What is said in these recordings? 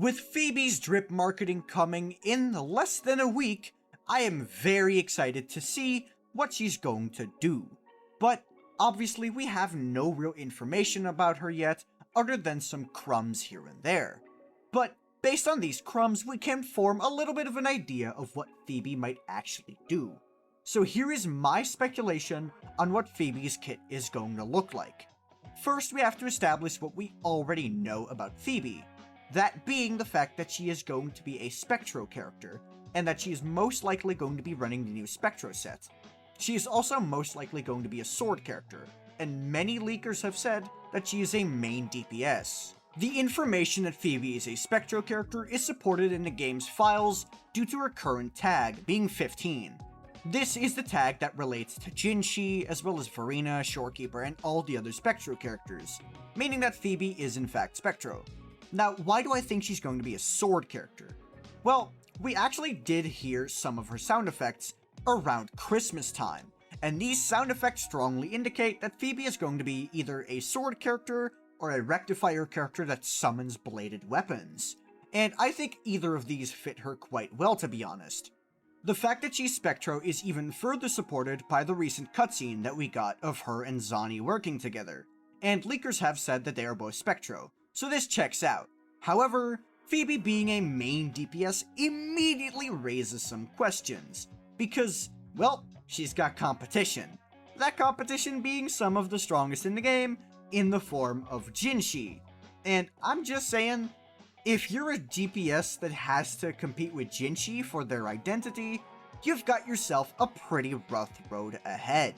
With Phoebe's drip marketing coming in less than a week, I am very excited to see what she's going to do. But obviously we have no real information about her yet, other than some crumbs here and there. But based on these crumbs, we can form a little bit of an idea of what Phoebe might actually do. So here is my speculation on what Phoebe's kit is going to look like. First, we have to establish what we already know about Phoebe, that being the fact that she is going to be a Spectro character, and that she is most likely going to be running the new Spectro set. She is also most likely going to be a sword character, and many leakers have said that she is a main DPS. The information that Phoebe is a Spectro character is supported in the game's files due to her current tag being 15. This is the tag that relates to Jinshi, as well as Farina, Shorekeeper, and all the other Spectro characters, meaning that Phoebe is in fact Spectro. Now, why do I think she's going to be a sword character? Well, we actually did hear some of her sound effects around Christmas time, and these sound effects strongly indicate that Phoebe is going to be either a sword character or a rectifier character that summons bladed weapons. And I think either of these fit her quite well, to be honest. The fact that she's Spectro is even further supported by the recent cutscene that we got of her and Zani working together, and leakers have said that they are both Spectro, so this checks out. However, Phoebe being a main DPS immediately raises some questions, because, well, she's got competition. That competition being some of the strongest in the game, in the form of Jinshi. And I'm just saying, if you're a DPS that has to compete with Jinshi for their identity, you've got yourself a pretty rough road ahead.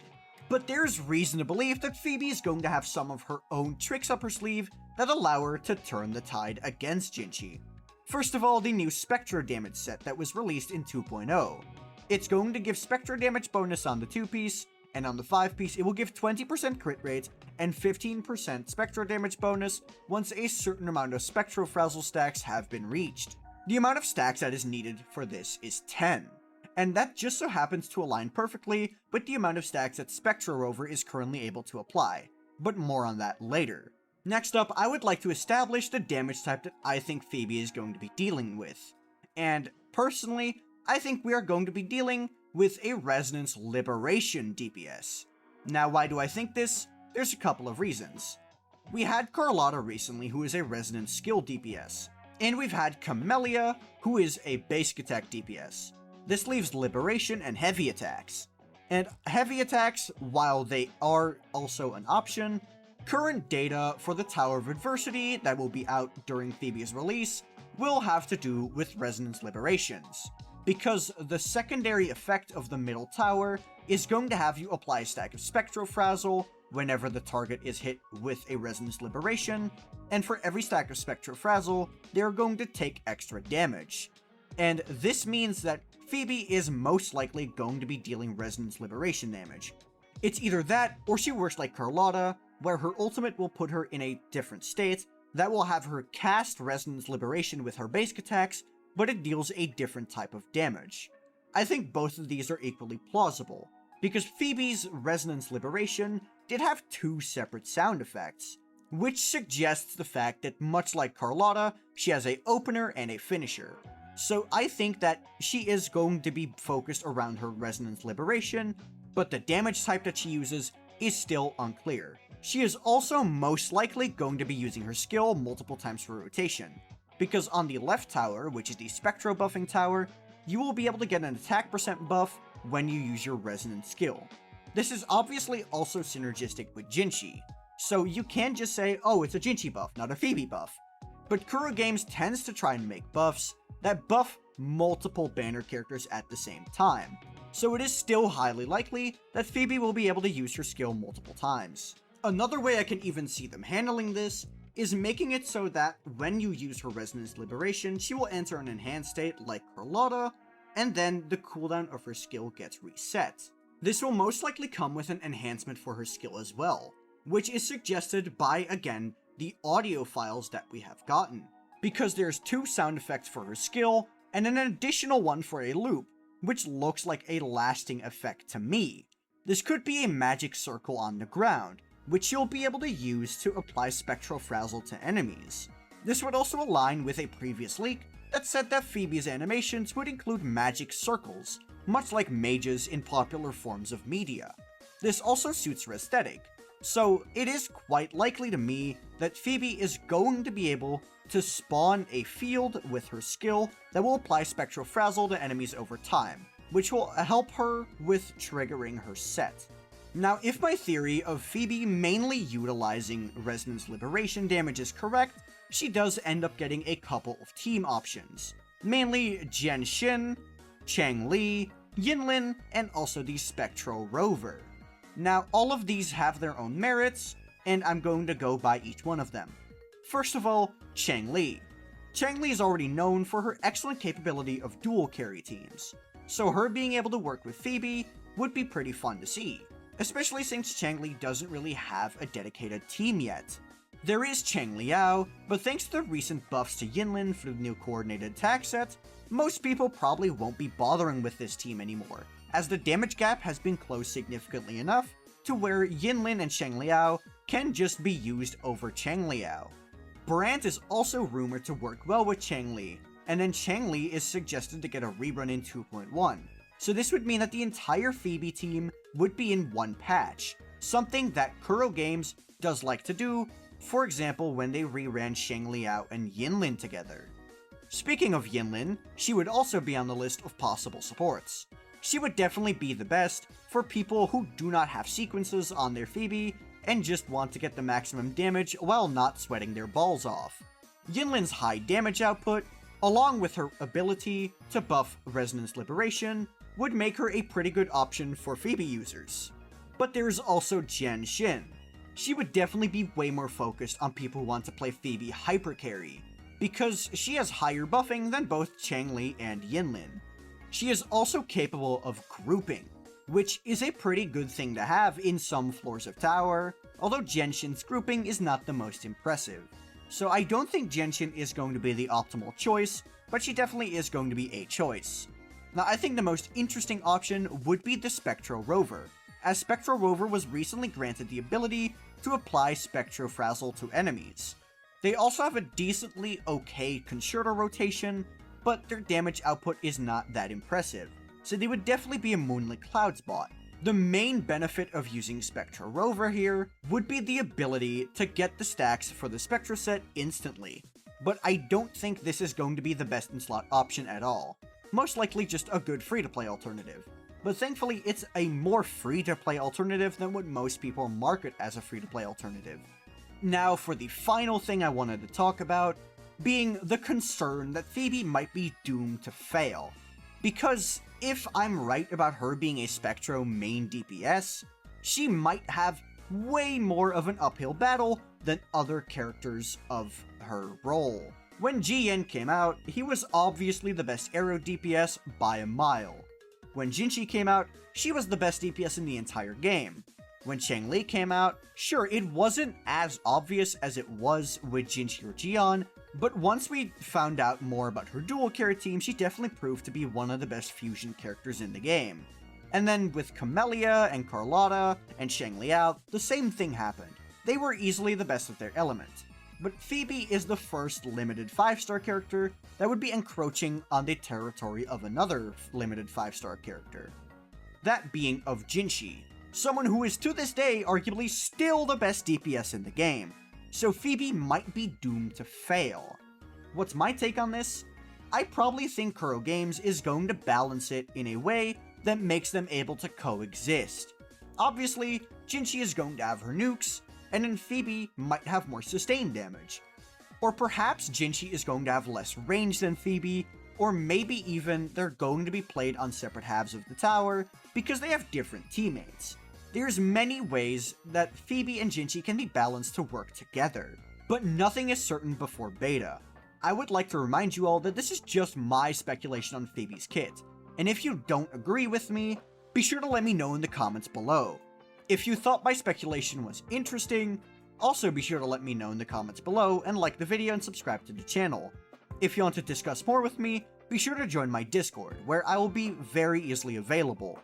But there's reason to believe that Phoebe is going to have some of her own tricks up her sleeve that allow her to turn the tide against Jinshi. First of all, the new Spectro damage set that was released in 2.0. It's going to give Spectro damage bonus on the 2-piece, and on the 5-piece it will give 20% crit rate and 15% Spectro damage bonus once a certain amount of Spectro Frazzle stacks have been reached. The amount of stacks that is needed for this is 10, and that just so happens to align perfectly with the amount of stacks that Spectro Rover is currently able to apply, but more on that later. Next up, I would like to establish the damage type that I think Phoebe is going to be dealing with, and personally, I think we are going to be dealing with a Resonance Liberation DPS. Now, why do I think this? There's a couple of reasons. We had Carlotta recently, who is a Resonance Skill DPS, and we've had Camellia, who is a Basic Attack DPS. This leaves Liberation and Heavy Attacks. And Heavy Attacks, while they are also an option, current data for the Tower of Adversity that will be out during Phoebe's release will have to do with Resonance Liberations, because the secondary effect of the middle tower is going to have you apply a stack of Spectro Frazzle whenever the target is hit with a Resonance Liberation, and for every stack of Spectro Frazzle, they're going to take extra damage. And this means that Phoebe is most likely going to be dealing Resonance Liberation damage. It's either that, or she works like Carlotta, where her ultimate will put her in a different state that will have her cast Resonance Liberation with her basic attacks, but it deals a different type of damage. I think both of these are equally plausible, because Phoebe's Resonance Liberation did have two separate sound effects, which suggests the fact that much like Carlotta, she has an opener and a finisher. So I think that she is going to be focused around her Resonance Liberation, but the damage type that she uses is still unclear. She is also most likely going to be using her skill multiple times for rotation, because on the left tower, which is the Spectro buffing tower, you will be able to get an attack percent buff when you use your Resonance skill. This is obviously also synergistic with Jinshi, so you can just say, oh, it's a Jinshi buff, not a Phoebe buff. But Kuro Games tends to try and make buffs that buff multiple banner characters at the same time, so it is still highly likely that Phoebe will be able to use her skill multiple times. Another way I can even see them handling this is making it so that when you use her Resonance Liberation, she will enter an enhanced state like Carlotta, and then the cooldown of her skill gets reset. This will most likely come with an enhancement for her skill as well, which is suggested by, again, the audio files that we have gotten, because there's two sound effects for her skill, and an additional one for a loop, which looks like a lasting effect to me. This could be a magic circle on the ground, which you'll be able to use to apply Spectral Frazzle to enemies. This would also align with a previous leak that said that Phoebe's animations would include magic circles, much like mages in popular forms of media. This also suits her aesthetic, so it is quite likely to me that Phoebe is going to be able to spawn a field with her skill that will apply Spectral Frazzle to enemies over time, which will help her with triggering her set. Now, if my theory of Phoebe mainly utilizing Resonance Liberation damage is correct, she does end up getting a couple of team options, mainly Genshin, Changli, Yinlin, and also the Spectral Rover. Now, all of these have their own merits, and I'm going to go by each one of them. First of all, Changli. Changli is already known for her excellent capability of dual carry teams, so her being able to work with Phoebe would be pretty fun to see, especially since Changli doesn't really have a dedicated team yet. There is Changliao, but thanks to the recent buffs to Yinlin for the new coordinated attack set, most people probably won't be bothering with this team anymore, as the damage gap has been closed significantly enough to where Yinlin and Changliao can just be used over Changliao. Brant is also rumored to work well with Changli, and then Changli is suggested to get a rerun in 2.1, so this would mean that the entire Phoebe team would be in one patch, something that Kuro Games does like to do, for example when they reran Changliao and Yinlin together. Speaking of Yinlin, she would also be on the list of possible supports. She would definitely be the best for people who do not have sequences on their Phoebe and just want to get the maximum damage while not sweating their balls off. Yinlin's high damage output, along with her ability to buff Resonance Liberation, would make her a pretty good option for Phoebe users. But there's also Genshin. She would definitely be way more focused on people who want to play Phoebe hyper carry, because she has higher buffing than both Changli and Yinlin. She is also capable of grouping, which is a pretty good thing to have in some floors of tower, although Genshin's grouping is not the most impressive. So I don't think Genshin is going to be the optimal choice, but she definitely is going to be a choice. Now, I think the most interesting option would be the Spectral Rover, as Spectral Rover was recently granted the ability to apply Spectral Frazzle to enemies. They also have a decently okay Concerto rotation, but their damage output is not that impressive, so they would definitely be a Moonlit Clouds bot. The main benefit of using Spectral Rover here would be the ability to get the stacks for the Spectra set instantly, but I don't think this is going to be the best in slot option at all. Most likely just a good free-to-play alternative. But thankfully, it's a more free-to-play alternative than what most people market as a free-to-play alternative. Now for the final thing I wanted to talk about, being the concern that Phoebe might be doomed to fail. Because if I'm right about her being a Spectro main DPS, she might have way more of an uphill battle than other characters of her role. When GN came out, he was obviously the best Arrow DPS by a mile. When Jinchi came out, she was the best DPS in the entire game. When Changli came out, sure, it wasn't as obvious as it was with Jinchi or Jian, but once we found out more about her dual carry team, she definitely proved to be one of the best fusion characters in the game. And then with Camellia and Carlotta and Changliao, the same thing happened. They were easily the best of their element. But Phoebe is the first limited 5-star character that would be encroaching on the territory of another limited 5-star character. That being of Jinchi, someone who is to this day arguably still the best DPS in the game, so Phoebe might be doomed to fail. What's my take on this? I probably think Kuro Games is going to balance it in a way that makes them able to coexist. Obviously, Jinchi is going to have her nukes, and then Phoebe might have more sustained damage. Or perhaps Jinchi is going to have less range than Phoebe, or maybe even they're going to be played on separate halves of the tower because they have different teammates. There's many ways that Phoebe and Jinchi can be balanced to work together, but nothing is certain before beta. I would like to remind you all that this is just my speculation on Phoebe's kit, and if you don't agree with me, be sure to let me know in the comments below. If you thought my speculation was interesting, also be sure to let me know in the comments below and like the video and subscribe to the channel. If you want to discuss more with me, be sure to join my Discord, where I will be very easily available.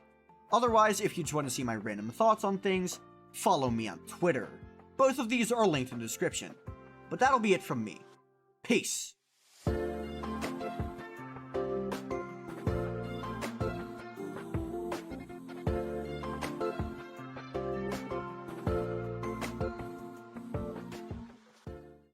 Otherwise, if you just want to see my random thoughts on things, follow me on Twitter. Both of these are linked in the description. But that'll be it from me. Peace.